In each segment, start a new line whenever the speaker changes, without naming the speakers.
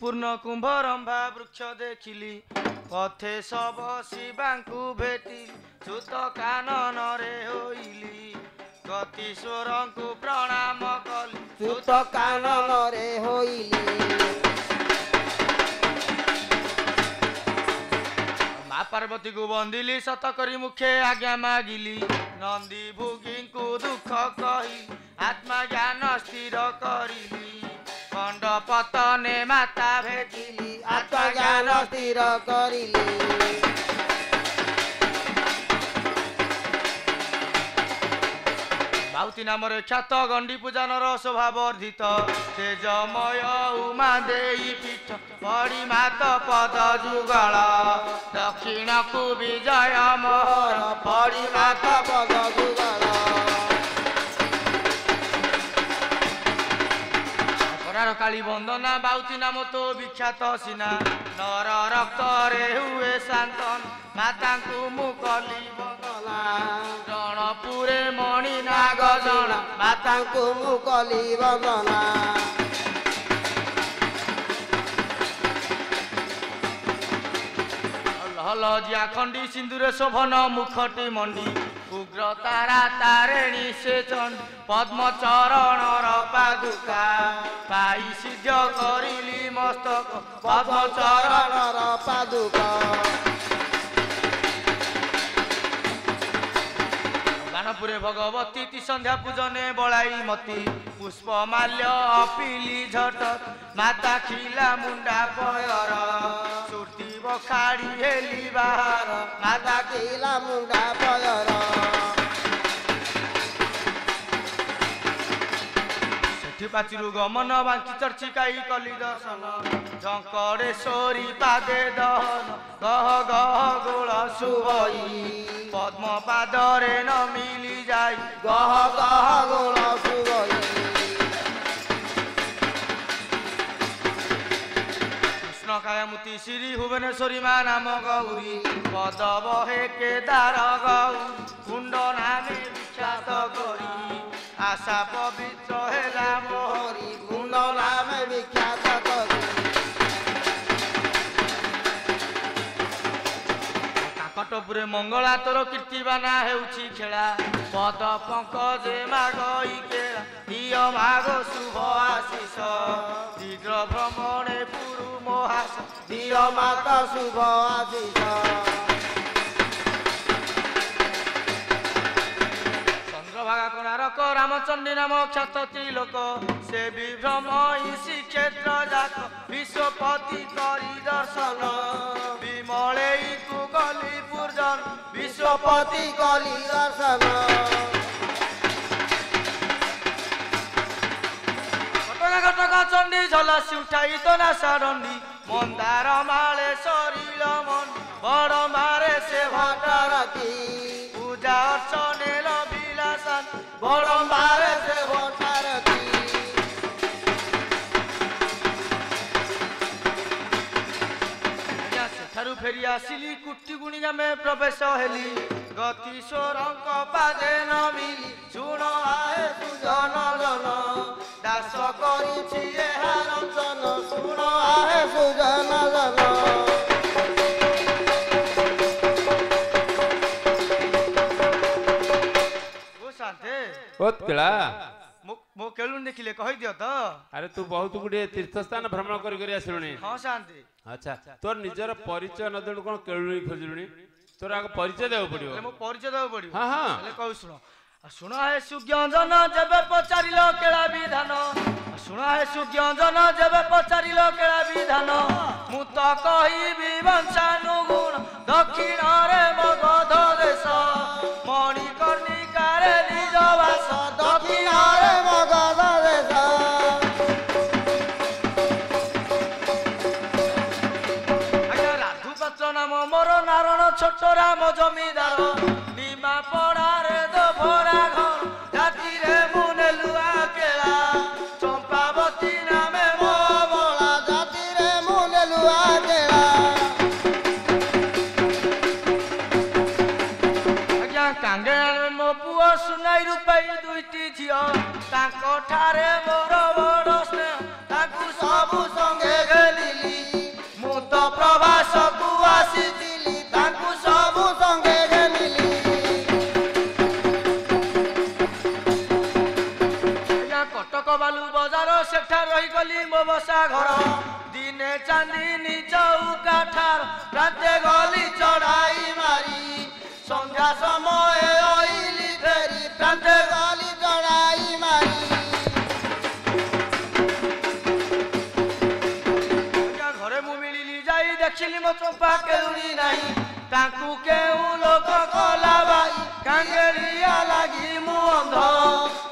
पूर्ण कुंभरंभा वृक्ष देखिली पथे सब शिवांकु भेटी सुत कानन रे होइली गति स्वरंकु प्रणाम कली
सुत कानन रे होइली
माँ पार्वती को बंदिली सत करी मुखे आज्ञा मागिली नंदी भोगी को दुख कही आत्मा ज्ञान स्थिर करिली खंड पतने माता भेटिली
आत्मा ज्ञान स्थिर करिली
बाउती नाम ख्यात गंडी पूजनर शोभा वर्धित तेजमय उमा देई पीठ पड़ी मात पद जुगल दक्षिण को विजय मोहर
पड़ी मात पद जुगल
अपरार काली वंदना बाउती नाम तो विख्यात सीना नर रक्त रे हुए शांतन माता को मुकली बंदना रणपुरे मणि नाग जना
माता को मुकली बंदना
लजिया खंडी सिंदूर शोभन मुखटी मंडी उग्र तारा तारिणी से चंड पद्म चरण पादुका पाई सिद्ध करिली मस्तक पद्म चरण
पादुका
गानपुरे भगवती ती संध्या पूजने बड़ाई मती पुष्प माल्य अपिली झट माता खिला मुंडा पयर सुटी बखाड़ी हेली बाहर
माता खिला मुंडा पयर
सेठी पाचिरु गमन बांकी चर्चिकाई कली दर्शन झंकड़ेश्वरी पादे दहन गह गह गोल सुबई पद्म पादरे न मिली जाई
गह गह गोल सुबई
कृष्ण कायामुती श्री भुवनेश्वरी माँ नाम गौरी पद बहे केदार गौ कुंड नामे विख्यात करी आशा पवित्र हेला मोहरी
कुंड नामे विख्यात करी
काकटपुरे मंगला तोर कीर्तिबाना हेउछि खेला पद पंकजे मागई केला दिय माग शुभ आशीष शीघ्र भ्रमणे पुरु मोहास
दिय माता शुभ आशीष
चंद्रभागा कोणारक रामचंडी नाम ख्यात त्रिलोक से विभ्रम श्रीक्षेत्र जाक विश्वपति करी दर्शन विमले तू गली पूर्जन
विश्वपति कली दर्शन
घटका घटका चंडी झलसी उठाई तो ना सारंडी मंदार माले शरीर मन बड़ मारे से
भटरती
पूजा अर्चने विलासन
बड़ मारे से भटरती
सेठारु फेरी आसिली कुटी गुणी में प्रवेश हेली गति स्वरंक पादे न मिली शुण आए सुजन जन दास
करिछि एहा रंजन शुण आहे सुजन जन
ओतला
मो केलु देखिले कहि दियो तो
अरे तू बहुत गुडे तीर्थ स्थान भ्रमण करी आसलुनी
हां शांति
अच्छा तोर निजर परिचय न देलु कोन केलुनी खोजलुनी तोर आगे परिचय देव पड़ियो
मो परिचय देव पड़ियो
हां हां
ले कहू सुनो सुना है सुज्ञान जेबे पचारिलो केला विधान सुना है सुज्ञान जेबे पचारिलो केला विधान मु तो कहिबी वंशानुगुण दक्षिण रे मगध देश मणिकर्णिका रे निज वास
दक्षिण रे मगध देश
राधु पात्र नाम मोर नारायण छोट राम जमीदार निमा पड़ारे दो भरा घर जाति रे मुने लुआ केला चंपावती नामे मो
बोला जाति रे मुने लुआ केला
आज्ञा कांगे मो पुओ सुनाई रूपाई दुईटी झियो ताको ठारे मोर बड़ स्नेह ताकू
सबु संगे गेलिली
सेठा रही गली मो बसा घर दिने चांदनी चौका ठार राते गली
चढ़ाई मारी संध्या समय आइली फेरी राते गली चढ़ाई मारी
घरे मु मिली जाई देखिली मो चंपा केउनी नाही ताकू केउ लोक कला बाई कांगेलिया लागी मु अंध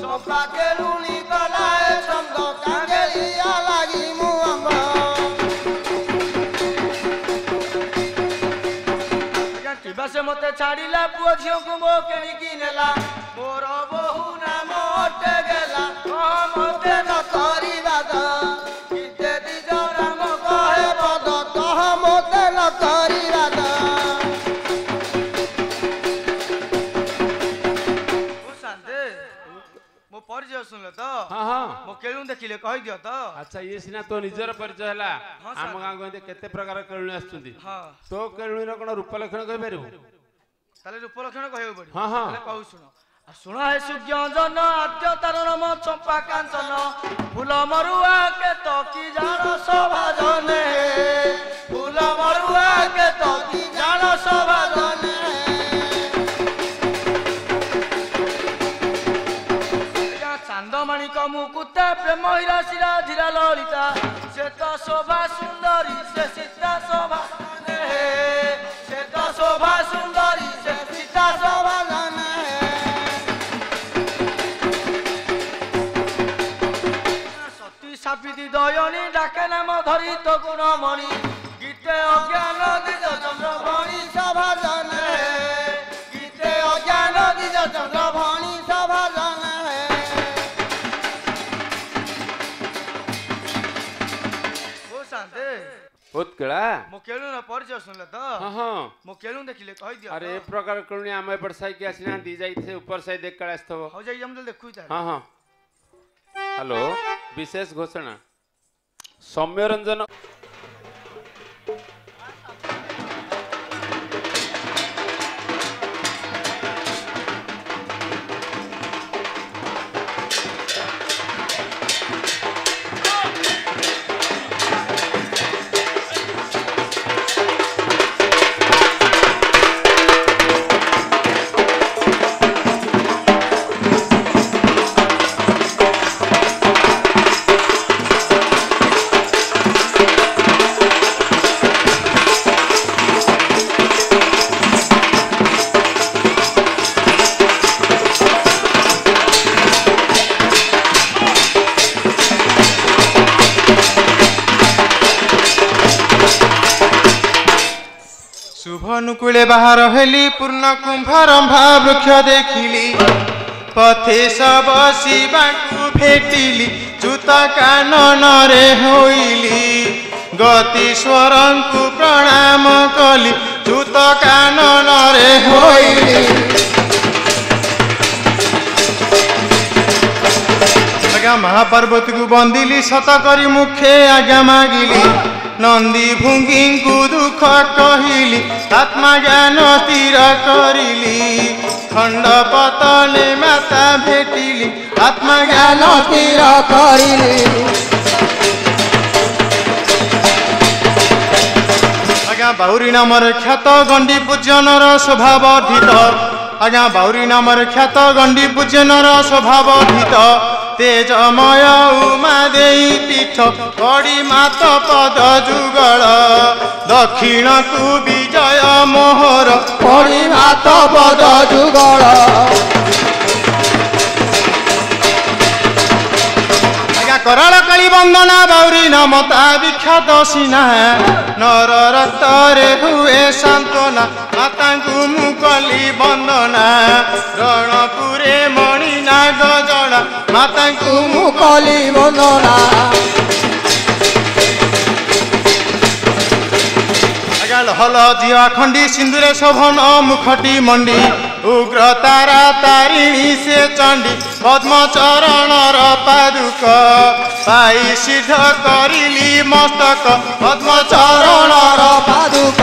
चंपा केलुनी कलाए छंद कांगेलिया लागी मुअंग
किबा से मते छाड़िला पुओ झियो को मो केनी की नेला मोर बहु नाम अटे गेला
मते न करिबा द किते दिज राम कहे पद कह मते न करिबा द
ओ शांते मो परिचय सुनले तो
हाँ हाँ
मो केलु देखिले कहि दियो तो
अच्छा ये सिना तो निजर परिचय हला
हाँ,
आम
सर।
गाँ गए केते प्रकार केळुणी आछुंती
हां
तो केळुणीर कोन रूप लक्षण कहि पारिबो
ताले रूप लक्षण कहउ पड़ी
हाँ, हाँ।
ताले कहू सुनो आ सुना है सुज्ञजन आद्य तार नाम चंपा कांचन फूल मरुआ के तो की जान शोभा जने
फूल मरुआ के तो की जान शोभा जने
चांदमणि मुकुता प्रेम हीरा शिरा धीरा ललिता से तो शोभा सुंदरी से सीता शोभा से तो शोभा सुंदरी से सीता शोभा सती सापिती दयनी डाके नाम धरी तो गुणमणि गीते अज्ञान दिज चंद्र भणी
सभा जने गीते अज्ञान दिज चंद्र भणी सभा जने
ओ शांते
उत्कला
मो केलु न परिचय सुनले तो
हाँ हाँ
मो केलु देखिले कहि दियो
अरे ए प्रकार केळुणी आम एपट साई के आसिना दी जाइथे ऊपर साई देख कळा आस्थव
हो जाई हम देखु ता
हाँ हाँ हेलो विशेष घोषणा सौम्य रंजन
शुभ अनुकूले बाहर हेली पूर्ण कुंभारंभा वृक्ष देखिली पथे सब शिवाकू भेटिली जूत काननरे होइली गतीश्वरंकु प्रणाम कली जूत काननरे होइली आज्ञा महापर्वत को बंदिली सत करी मुखे आज्ञा मागिली नंदी भुंगी को दुख कहिली आत्मा ज्ञान तीर करिली खंड पतले माता भेटिली आत्मा ज्ञान तीर करिली आज्ञा बाहुरी नामर ख्यात गंडी पूजनर स्वभाव वर्धित आज्ञा बाहुरी नामर ख्यात गंडी पूजनर स्वभाव वर्धित तेजमय उमा देई पीठ बड़ी मात पद जुगल दक्षिण को विजय मोहर बड़ी मात पद जुगल आज्ञा कराल काली वंदना बाउरी नमता विख्यात सिना नर रक्तरे हुए सांत्वना माता को मुकली वंदना रणपुरे मणि नाग जड़ा माता को मुकली वंदना हल जिया खंडी सिंदूरे शोभन मुखटी मंडी उग्र तारा तारिणी से चंडी पद्म चरण पादुक पाई सिद्ध करिली मस्तक पद्म चरण पादुक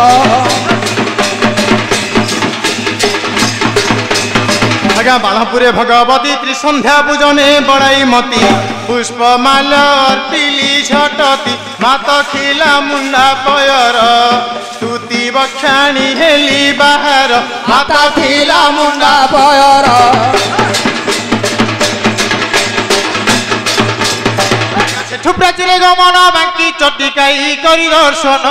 आज्ञा बालपुरे भगवती त्रिसंध्या पूजने बड़ाई मती पुष्पमाल अर्पिली झटती मात खिला मुंडा पयर तुति बक्षाणी हेली बाहर
माता खिला मुंडा पयर
सेठु प्राचीरे गमन बांकी चटिकाई करी दर्शन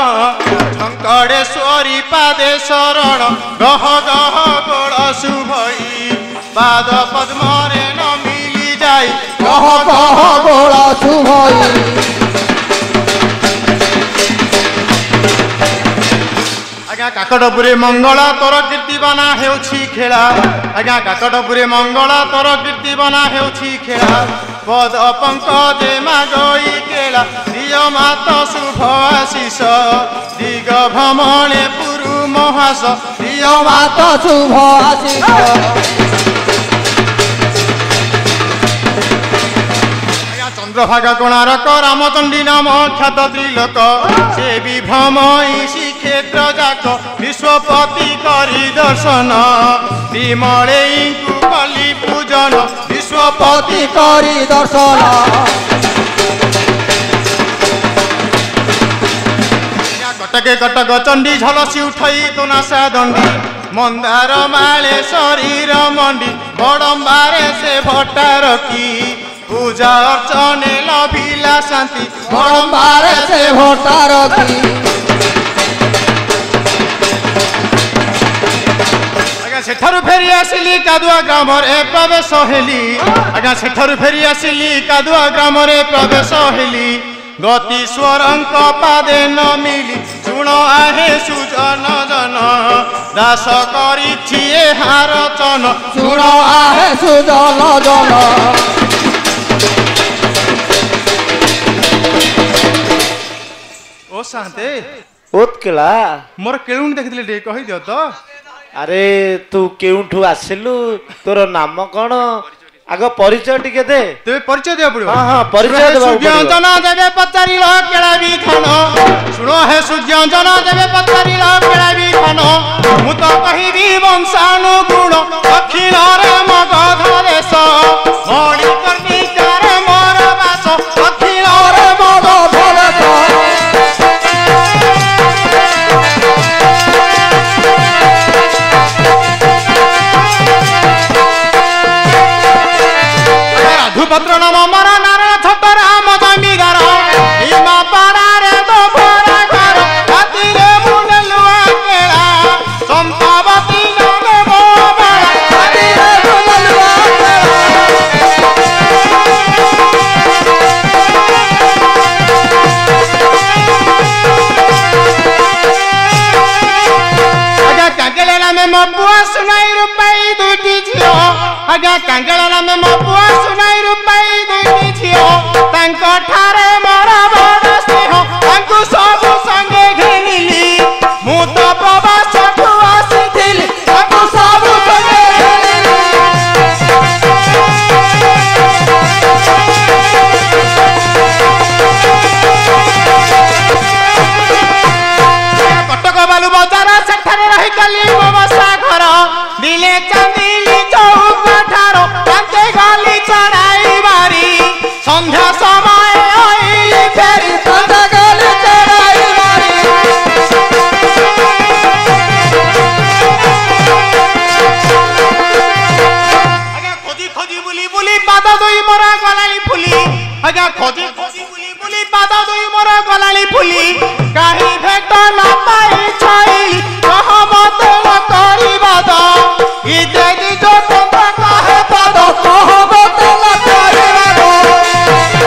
शंकरेश्वरी पादे शरण गह गह गोड़ शुभई पाद पद्मरे न मिली जाई
कह कह गोड़ शुभई
आज्ञा काकटपुरे मंगला तोर कीर्तिबाना हेउछि खेला आज्ञा काकटपुरे मंगला तोर कीर्तिबाना हेउछि खेला पद पंकजे मागई केला दिय मात शुभ आशीष दिग भ्रमणे पुरु महास दिय
मात शुभ आशीष
चंद्रभागा कोणारक रामचंडी नाम ख्यात त्रिलोक से विभ्रमई श्रीक्षेत्र जाक विश्वपति करी दर्शन विमले कली पूजन विश्वपति
करी दर्शन
कटके कटक चंडी झलसी उठई तो नासा दंडी मंदार माले शरीर मंडी बड़म्बारे से भट्टा रखी पूजा अर्चने लभिला शांति
बड़म्बारे से भट्टा रखी
आज्ञा सेठारु फेरी आसिली कादुआ ग्राम रे प्रवेश हेली आज्ञा सेठारु फेरी आसिली कादुआ ग्राम रे प्रवेश हेली गति स्वरंक पादे न मिली शुण आहे सुजन जन दास करिछि हार चन
शुण आहे सुजन जन
ओ शांते
उत्कला
मोर केळुनी देखिले डे कहि दियो तो
अरे तू केउठू आसिलु तोर नाम कोन आग परिचय टिके दे
तेरे परिचय दिया पड़ो
हां परिचय देबा पड़ो
सुज्ञांजना देवे पचारिलो केळाबी खानो सुनो हे सुज्ञांजना देवे पचारिलो केळाबी खानो मु तो कहिबी वंशानुगुण दक्षिण रे मगध देश मणि कर्णिका रे मोर वास दक्षिण रे मगध देश पत्र नम मर नारायण छोट राम जमीगार भीमा पारा रे दो भरा घर हाथी रे मुंडे लुआ केला संपावती नमे मोबारा हाथी रे मुंडे लुआ केला आगा कांगेले नामे मो पुआ सुनाई रुपाई दुटी झियो आगा कांगेले नामे मो पुआ सुनाई रुपाई दुटी झियो तांको ठारे मोर बड़ स्नेह तांको सब संगे घेनिली मु तो प्रवास ठु आसीथिली तांको सब संगे घेनिली कटक बालू बजार सेठारे रही गली बसा घर दिले चांदिली चौक ठारो तांके गली चढ़ाई बारी संध्या समय आइली फेरी तांके गली चढ़ाई बारी आगे खोजी खोजी बुली बुली पाद दुई मोरा गलाली फुली आगे खोजी खोजी बुली बुली पाद दुई मोरा गलाली फुली काहे भेट न पाई छाइली कह मत न करिबा द इते दी जो तंत्र काहे पाद कह मत न करिबा द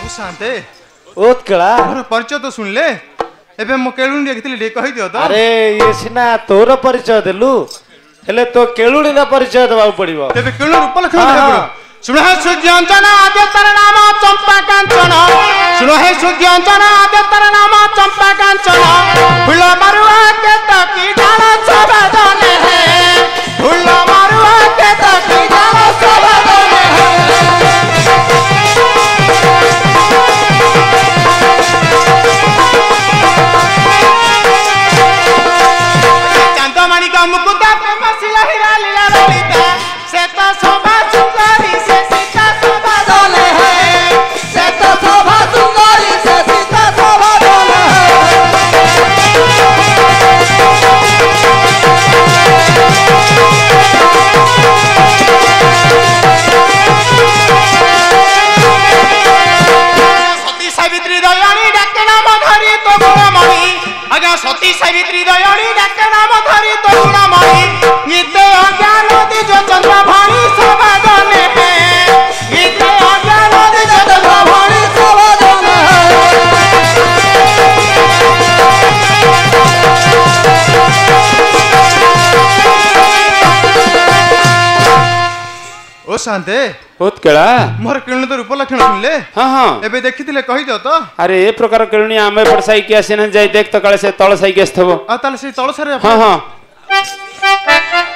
ओ शांते
उत्कला
मोर परिचय तो सुन ले एबे मो केळुनी देखिले डे कहि दियो तो
अरे ये सिना तोर परिचय देलु हेले तो केळुनी ना परिचय देबा पड़िबो
तेबे केळु रूप लक्षण दे पड़ो सुनो हे सुज्ञांजना आद्य तर नाम चंपा कांचन सुनो हे सुज्ञांजना आद्य तर नाम चंपा कांचन फूल मारुआ के तकी डाल सब जाने है फूल मारुआ के तकी डाल सब जाने है ସାବିତ୍ରୀ ଦୟାଣୀ ଡାକେ ନାମ ଧରି ତୋ ଗୁଣମଣି ଆଜ୍ଞା ସତୀ ସାବିତ୍ରୀ ଦୟାଣୀ ଡାକେ ନାମ ଧରି ତୋ ଗୁଣମଣି ଗୀତେ ଅଜ୍ଞାନ ଦିଜ ଚନ୍ଦ୍ର ଭଣି ସବାଦନେ ଗୀତେ ଅଜ୍ଞାନ ଦିଜ ଚନ୍ଦ୍ର ଭଣି ସବାଦନେ ओ शांते
ବହୁତ କେଳା
मोर किरण तो रूप लक्षण सुनले
ହଁ ହଁ
एबे देखिथिले कहि दियो तो
ଆରେ ଏ ପ୍ରକାର କେଳୁଣି ଆମେ ଏପଟ ସାଇକି ଆସିନା ଯାଇ ଦେଖ ତ କାଳେ ସେ ତଳ ସାଇକି ଆସିଥିବ
आ ताले से तळ सारे
ହଁ ହଁ